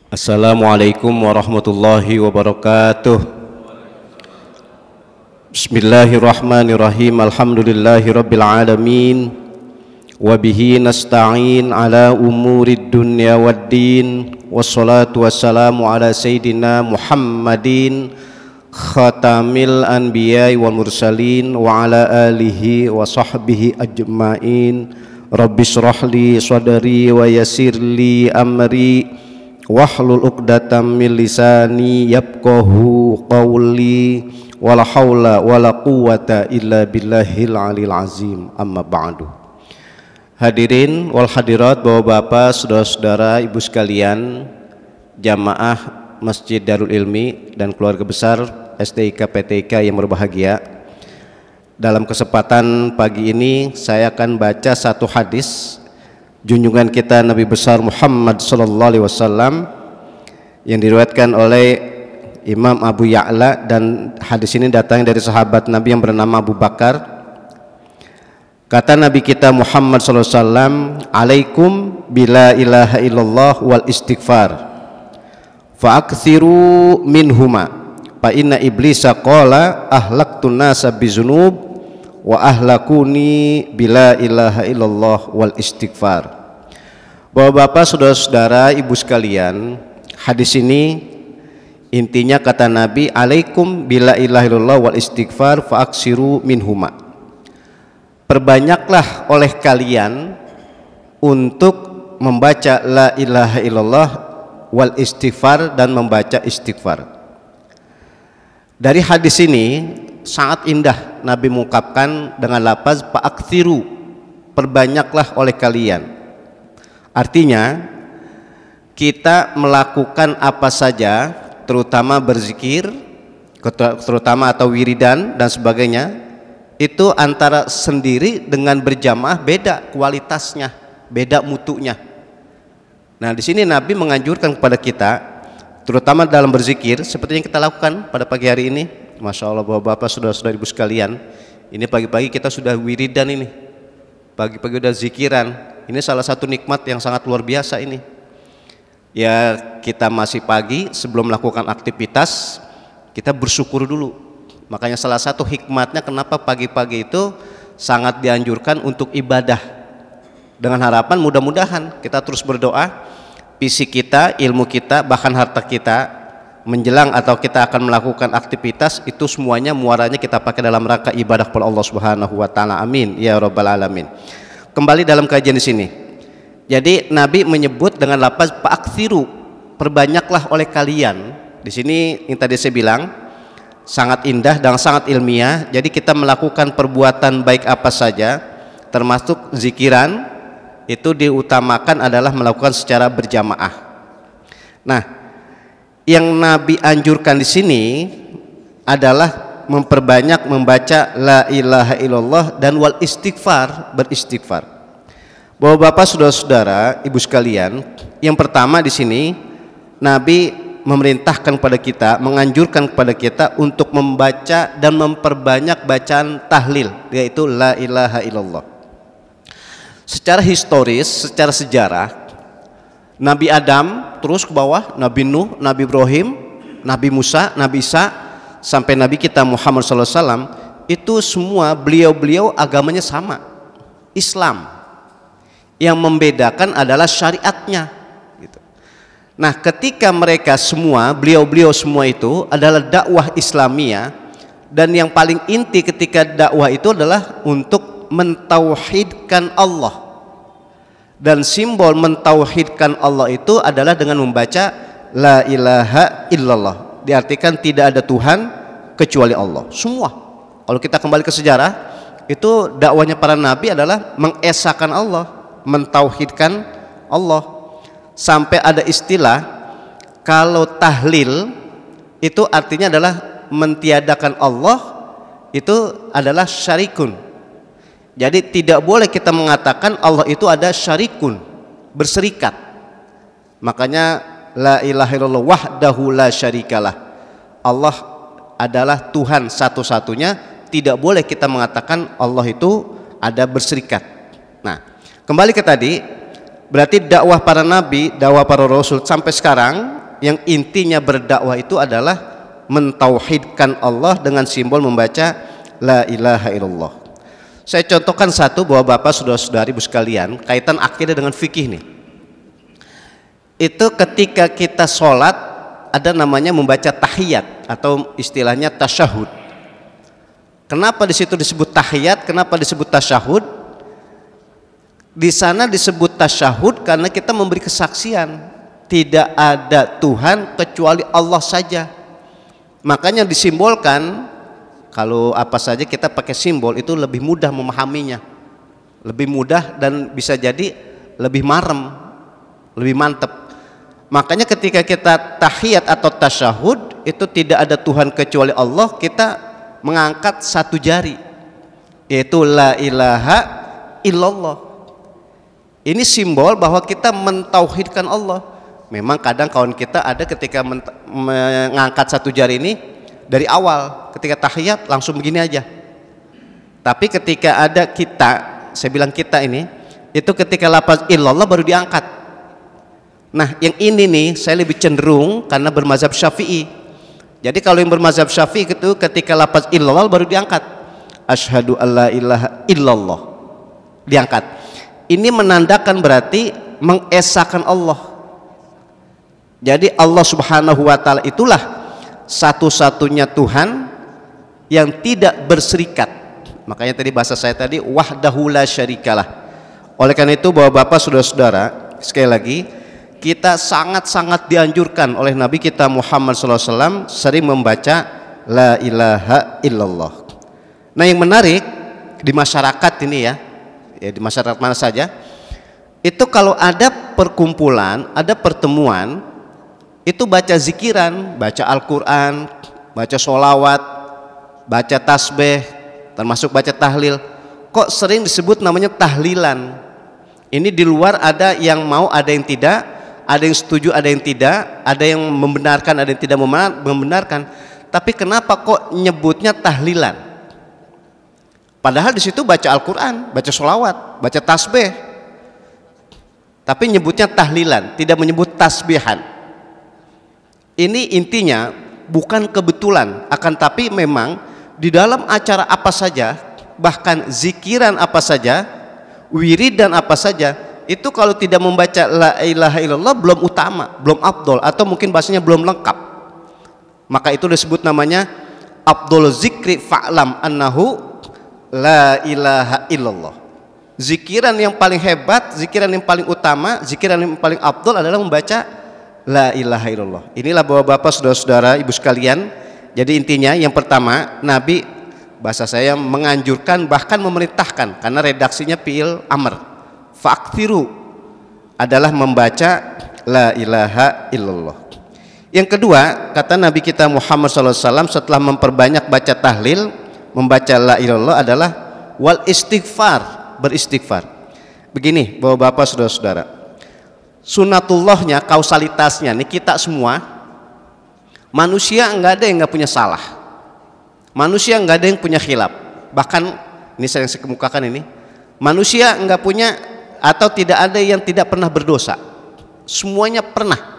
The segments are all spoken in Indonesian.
Assalamualaikum warahmatullahi wabarakatuh. Bismillahirrahmanirrahim. Alhamdulillahi rabbil alamin. Wabihi nasta'in ala umurid dunya waddin. Wassalatu wassalamu ala sayyidina Muhammadin khatamil anbiya wal mursalin wa ala alihi wa sahbihi ajma'in. Rabbi shrahli sadri wa yassirli amri wahlul 'uqdatam min lisani yafqahu qawli wala haula wala quwwata illa billahil alil azim. Amma ba'du. Hadirin wal hadirat, bapak-bapak, saudara-saudara, ibu sekalian, jamaah Masjid Darul Ilmi dan keluarga besar STIK PTIK yang berbahagia. Dalam kesempatan pagi ini saya akan baca satu hadis junjungan kita Nabi besar Muhammad sallallahu alaihi wasallam yang diriwayatkan oleh Imam Abu Ya'la, dan hadis ini datang dari sahabat Nabi yang bernama Abu Bakar. Kata Nabi kita Muhammad sallallahu alaihi wasallam, "Alaikum bila ilaha illallah wal istighfar fa aktsiru minhuma fa inna iblisa qala ahlaqtun nasa bizunub wa ahlakuni bila ilaha illallah wal istighfar." Bapak-bapak, saudara-saudara, ibu sekalian, hadis ini intinya kata Nabi, alaikum bila ilaha illallah wal istighfar fa aksiru minhuma. Perbanyaklah oleh kalian untuk membaca la ilaha illallah wal istighfar dan membaca istighfar. Dari hadis ini sangat indah Nabi mengungkapkan dengan lafaz fa'akthiru, perbanyaklah oleh kalian. Artinya kita melakukan apa saja, terutama berzikir, terutama atau wiridan dan sebagainya, itu antara sendiri dengan berjamaah beda kualitasnya, beda mutunya. Nah, di sini Nabi menganjurkan kepada kita, terutama dalam berzikir seperti yang kita lakukan pada pagi hari ini. Masya Allah, bapak-bapak, saudara-saudara, ibu sekalian, ini pagi-pagi kita sudah wiridan ini, pagi-pagi udah zikiran. Ini salah satu nikmat yang sangat luar biasa ini. Ya, kita masih pagi, sebelum melakukan aktivitas kita bersyukur dulu. Makanya salah satu hikmatnya kenapa pagi-pagi itu sangat dianjurkan untuk ibadah, dengan harapan mudah-mudahan kita terus berdoa, fisik kita, ilmu kita, bahkan harta kita menjelang atau kita akan melakukan aktivitas itu semuanya muaranya kita pakai dalam rangka ibadah kepada Allah Subhanahu wa taala. Amin ya rabbal alamin. Kembali dalam kajian di sini. Jadi Nabi menyebut dengan lafaz fa'akthiru, perbanyaklah oleh kalian. Di sini yang tadi saya bilang sangat indah dan sangat ilmiah. Jadi kita melakukan perbuatan baik apa saja, termasuk zikiran, itu diutamakan adalah melakukan secara berjamaah. Nah, yang Nabi anjurkan di sini adalah memperbanyak membaca la ilaha illallah dan wal istighfar, beristighfar. Bapak-bapak, saudara-saudara, ibu sekalian, yang pertama di sini Nabi memerintahkan kepada kita, menganjurkan kepada kita untuk membaca dan memperbanyak bacaan tahlil, yaitu la ilaha illallah. Secara historis, secara sejarah, Nabi Adam terus ke bawah, Nabi Nuh, Nabi Ibrahim, Nabi Musa, Nabi Isa, sampai Nabi kita Muhammad SAW, itu semua beliau-beliau agamanya sama, Islam. Yang membedakan adalah syariatnya gitu. Nah, ketika mereka semua, beliau-beliau semua itu adalah dakwah Islamiyah, dan yang paling inti ketika dakwah itu adalah untuk mentauhidkan Allah. Dan simbol mentauhidkan Allah itu adalah dengan membaca la ilaha illallah. Diartikan tidak ada Tuhan kecuali Allah. Semua. Kalau kita kembali ke sejarah, itu dakwahnya para nabi adalah mengesahkan Allah, mentauhidkan Allah. Sampai ada istilah kalau tahlil itu artinya adalah mentiadakan Allah, itu adalah syarikun. Jadi tidak boleh kita mengatakan Allah itu ada syarikun, berserikat. Makanya la ilaha illallah wahdahu la syarikalah. Allah adalah Tuhan satu-satunya, tidak boleh kita mengatakan Allah itu ada berserikat. Nah, kembali ke tadi, Berarti dakwah para nabi, dakwah para rasul sampai sekarang yang intinya berdakwah itu adalah mentauhidkan Allah dengan simbol membaca la ilaha illallah. Saya contohkan satu bahwa Bapak saudara-saudari ibu sekalian, kaitan akidah dengan fikih nih. Itu ketika kita sholat ada namanya membaca tahiyat atau istilahnya tasyahud. Kenapa di situ disebut tahiyat? Kenapa disebut tasyahud? Di sana disebut tasyahud karena kita memberi kesaksian tidak ada Tuhan kecuali Allah saja. Makanya disimbolkan. Kalau apa saja kita pakai simbol itu lebih mudah memahaminya, lebih mudah dan bisa jadi lebih marem, lebih mantep. Makanya ketika kita tahiyat atau tasyahud itu tidak ada Tuhan kecuali Allah, kita mengangkat satu jari, yaitu la ilaha illallah. Ini simbol bahwa kita mentauhidkan Allah. Memang kadang kawan kita ada ketika mengangkat satu jari ini dari awal, ketika tahiyat langsung begini aja. Tapi ketika ada kita, saya bilang kita ini, itu ketika lafaz illallah baru diangkat. Nah yang ini nih saya lebih cenderung karena bermazhab Syafi'i. Jadi kalau yang bermazhab Syafi'i itu ketika lafaz illallah baru diangkat. Asyhadu alla ilaha illallah, diangkat. Ini menandakan berarti mengesahkan Allah. Jadi Allah Subhanahu wa taala itulah satu-satunya Tuhan yang tidak berserikat. Makanya tadi bahasa saya tadi wahdahu la syarikalah. Oleh karena itu bahwa Bapak saudara-saudara, sekali lagi kita sangat-sangat dianjurkan oleh Nabi kita Muhammad SAW sering membaca la ilaha illallah. Nah yang menarik di masyarakat ini ya di masyarakat mana saja, itu kalau ada perkumpulan, ada pertemuan, itu baca zikiran, baca Al-Quran, baca sholawat, baca tasbih, termasuk baca tahlil. Kok sering disebut namanya tahlilan? Ini di luar ada yang mau, ada yang tidak, ada yang setuju, ada yang tidak, ada yang membenarkan, ada yang tidak membenarkan. Tapi kenapa kok nyebutnya tahlilan? Padahal di situ baca Al-Quran, baca sholawat, baca tasbih, tapi nyebutnya tahlilan, tidak menyebut tasbihan. Ini intinya bukan kebetulan, akan tapi memang di dalam acara apa saja, bahkan zikiran apa saja, wiridan apa saja, itu kalau tidak membaca la ilaha illallah belum utama, belum afdol, atau mungkin bahasanya belum lengkap. Maka itu disebut namanya afdol zikri fa'lam annahu la ilaha illallah. Zikiran yang paling hebat, zikiran yang paling utama, zikiran yang paling afdol adalah membaca la ilaha illallah. Inilah bapak-bapak, saudara-saudara, ibu sekalian. Jadi intinya yang pertama, Nabi bahasa saya menganjurkan bahkan memerintahkan, karena redaksinya fi'il amr. Fa'kthiru adalah membaca la ilaha illallah. Yang kedua, kata Nabi kita Muhammad SAW setelah memperbanyak baca tahlil, membaca la ilaha illallah adalah wal istighfar, beristighfar. Begini bapak-bapak, saudara-saudara, sunatullahnya, kausalitasnya nih, kita semua manusia enggak ada yang enggak punya salah, manusia enggak ada yang punya khilaf. Bahkan ini saya yang kemukakan ini, manusia enggak punya atau tidak ada yang tidak pernah berdosa, semuanya pernah.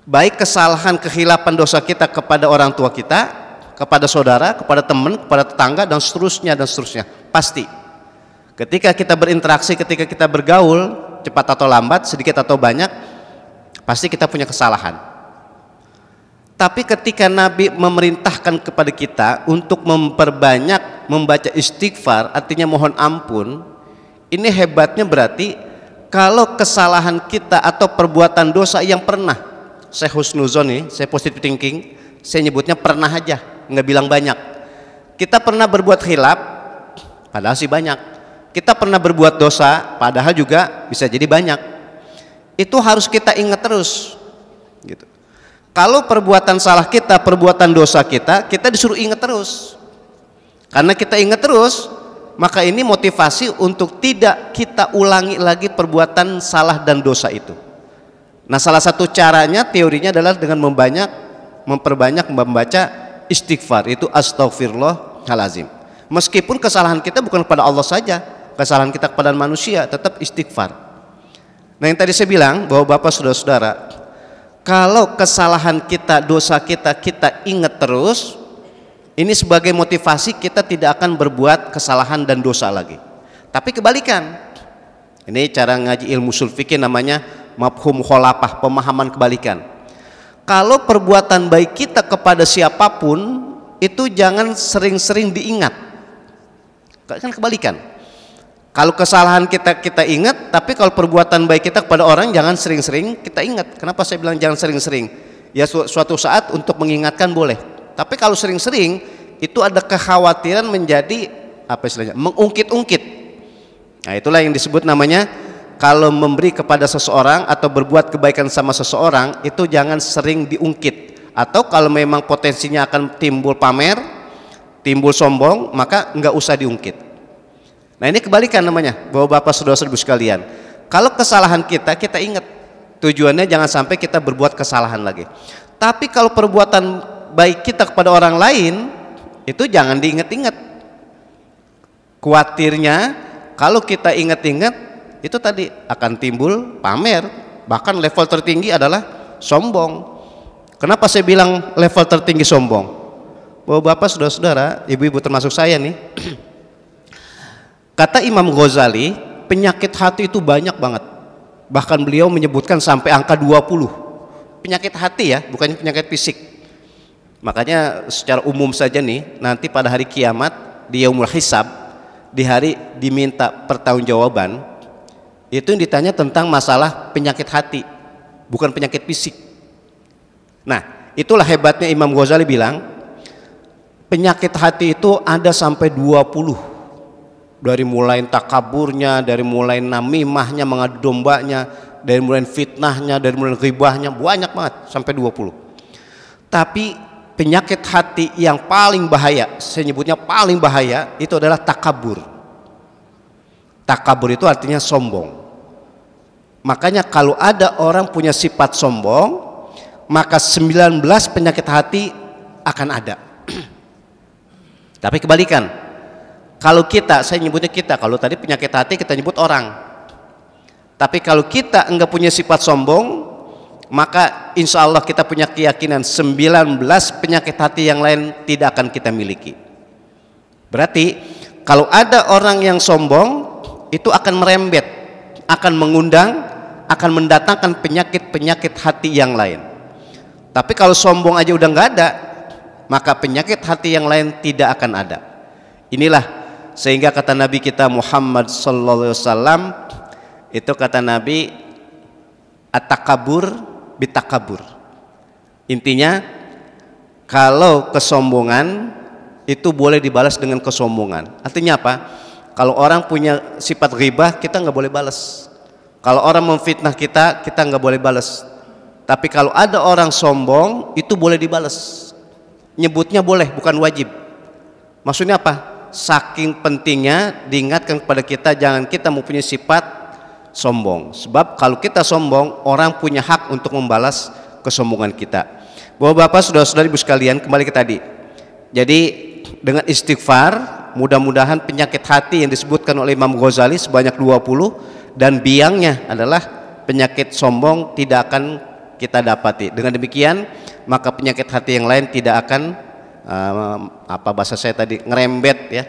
Baik kesalahan, kekhilafan, dosa kita kepada orang tua kita, kepada saudara, kepada teman, kepada tetangga, dan seterusnya dan seterusnya, pasti. Ketika kita berinteraksi, ketika kita bergaul, cepat atau lambat, sedikit atau banyak, pasti kita punya kesalahan. Tapi ketika Nabi memerintahkan kepada kita untuk memperbanyak membaca istighfar, artinya mohon ampun, ini hebatnya berarti kalau kesalahan kita atau perbuatan dosa yang pernah, saya husnuzon nih, saya positive thinking, saya nyebutnya pernah aja, nggak bilang banyak. Kita pernah berbuat khilaf, padahal sih banyak. Kita pernah berbuat dosa, padahal juga bisa jadi banyak. Itu harus kita ingat terus, gitu. Kalau perbuatan salah kita, perbuatan dosa kita disuruh ingat terus. Karena kita ingat terus, maka ini motivasi untuk tidak kita ulangi lagi perbuatan salah dan dosa itu. Nah, salah satu caranya, teorinya adalah dengan memperbanyak membaca istighfar, itu astaghfirullahalazim. Meskipun kesalahan kita bukan kepada Allah saja, kesalahan kita kepada manusia, tetap istighfar. Nah, yang tadi saya bilang bahwa Bapak saudara-saudara, kalau kesalahan kita, dosa kita, kita ingat terus, ini sebagai motivasi kita tidak akan berbuat kesalahan dan dosa lagi. Tapi kebalikan, ini cara ngaji ilmu ushul fikih namanya mafhum kholafah, pemahaman kebalikan. Kalau perbuatan baik kita kepada siapapun itu jangan sering-sering diingat. Kan kebalikan. Kalau kesalahan kita ingat, tapi kalau perbuatan baik kita kepada orang jangan sering-sering kita ingat. Kenapa saya bilang jangan sering-sering? Ya suatu saat untuk mengingatkan boleh. Tapi kalau sering-sering itu ada kekhawatiran menjadi apa istilahnya? Mengungkit-ungkit. Nah, itulah yang disebut namanya kalau memberi kepada seseorang atau berbuat kebaikan sama seseorang itu jangan sering diungkit. Atau kalau memang potensinya akan timbul pamer, timbul sombong, maka enggak usah diungkit. Nah, ini kebalikan namanya, bahwa Bapak saudara-saudara sekalian, kalau kesalahan kita ingat, tujuannya jangan sampai kita berbuat kesalahan lagi. Tapi kalau perbuatan baik kita kepada orang lain itu jangan diingat-ingat. Kuatirnya kalau kita ingat-ingat itu tadi akan timbul pamer, bahkan level tertinggi adalah sombong. Kenapa saya bilang level tertinggi sombong? Bahwa Bapak saudara-saudara, ibu-ibu termasuk saya nih, kata Imam Ghazali, penyakit hati itu banyak banget. Bahkan beliau menyebutkan sampai angka 20. Penyakit hati ya, bukan penyakit fisik. Makanya secara umum saja nih, nanti pada hari kiamat di yaumul hisab, di hari diminta pertanggungjawaban, itu yang ditanya tentang masalah penyakit hati, bukan penyakit fisik. Nah, itulah hebatnya Imam Ghazali bilang, penyakit hati itu ada sampai 20. Dari mulai takaburnya, dari mulai namimahnya, mengadu dombanya, dari mulai fitnahnya, dari mulai ghibahnya, banyak banget sampai 20. Tapi penyakit hati yang paling bahaya, saya nyebutnya paling bahaya, itu adalah takabur. Takabur itu artinya sombong. Makanya kalau ada orang punya sifat sombong, maka 19 penyakit hati akan ada. Tapi kebalikan, kalau kita, saya nyebutnya kita, kalau tadi penyakit hati kita nyebut orang. Tapi kalau kita enggak punya sifat sombong, maka insya Allah kita punya keyakinan 19 penyakit hati yang lain tidak akan kita miliki. Berarti kalau ada orang yang sombong, itu akan merembet, akan mengundang, akan mendatangkan penyakit-penyakit hati yang lain. Tapi kalau sombong aja udah nggak ada, maka penyakit hati yang lain tidak akan ada. Inilah sehingga kata Nabi kita Muhammad sallallahu alaihi wasallam, itu kata Nabi, at-takabur bitakabur. Intinya kalau kesombongan itu boleh dibalas dengan kesombongan. Artinya apa? Kalau orang punya sifat ghibah, kita nggak boleh balas. Kalau orang memfitnah kita nggak boleh balas. Tapi kalau ada orang sombong, itu boleh dibalas. Nyebutnya boleh, bukan wajib. Maksudnya apa? Saking pentingnya diingatkan kepada kita, jangan kita mempunyai sifat sombong. Sebab kalau kita sombong, orang punya hak untuk membalas kesombongan kita. Bahwa Bapak saudara-saudari ibu sekalian, kembali ke tadi. Jadi dengan istighfar, mudah-mudahan penyakit hati yang disebutkan oleh Imam Ghazali sebanyak 20 dan biangnya adalah penyakit sombong tidak akan kita dapati. Dengan demikian, maka penyakit hati yang lain tidak akan apa bahasa saya tadi, ngerembet ya,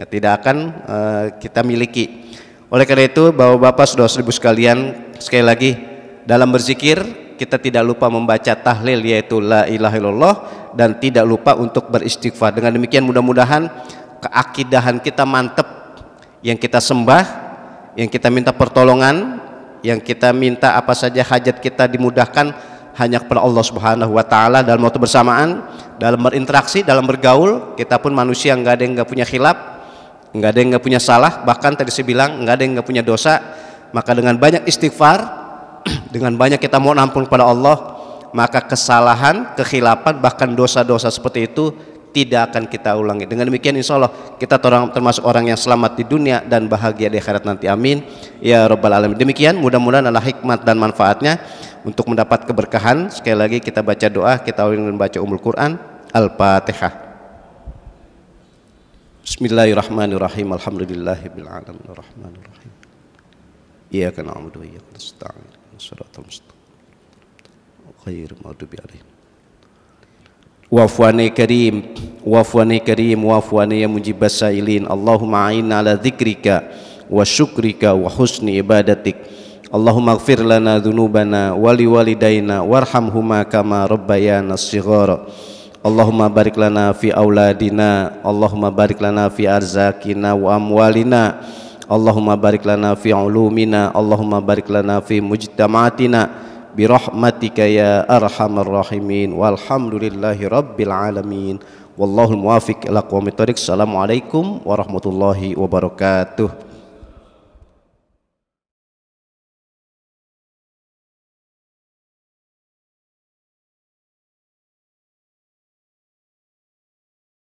tidak akan kita miliki. Oleh karena itu, bahwa Bapak saudara-saudari ibu sekalian, sekali lagi dalam berzikir kita tidak lupa membaca tahlil yaitu la ilaha illallah, dan tidak lupa untuk beristighfar. Dengan demikian mudah-mudahan keakidahan kita mantap, yang kita sembah, yang kita minta pertolongan, yang kita minta apa saja hajat kita dimudahkan hanya kepada Allah Subhanahu wa taala. Dalam waktu bersamaan, dalam berinteraksi, dalam bergaul, kita pun manusia, enggak ada yang enggak punya khilaf, enggak ada yang enggak punya salah, bahkan tadi saya bilang enggak ada yang enggak punya dosa. Maka dengan banyak istighfar, dengan banyak kita mohon ampun kepada Allah, maka kesalahan, kekhilafan, bahkan dosa-dosa seperti itu tidak akan kita ulangi. Dengan demikian insya Allah kita termasuk orang yang selamat di dunia dan bahagia di akhirat nanti. Amin ya rabbal alamin. Demikian, mudah-mudahan adalah hikmat dan manfaatnya untuk mendapat keberkahan. Sekali lagi kita baca doa, kita awali dengan baca Ummul Quran. Al-Fatihah. Bismillahirrahmanirrahim. Alhamdulillahirabbil alamin arrahmanirrahim Iyyaka na'budu wa iyyaka nasta'in. Shiratal mustaqim. Ghairil maghdubi 'alaihim. Wa'fu'ani karim, wa'fu'ani karim, wa'fu'ani ya mujibas sa'ilin. Allahumma a'inna ala dzikrika wa syukrika wa husni ibadatik. Allahumma ighfir lana dzunubana wa liwalidayna warhamhuma kama rabbayana shighara. Allahumma barik lana fi auladina, Allahumma barik lana fi arzakina wa amwalina, Allahumma barik lana fi ulumina, Allahumma barik lana fi mujtama'atina birahmatika ya arhamar rahimin. Walhamdulillahi rabbil alamin. Wallahul muwafiq ila aqwamit thoriq. Assalamualaikum warahmatullahi wabarakatuh.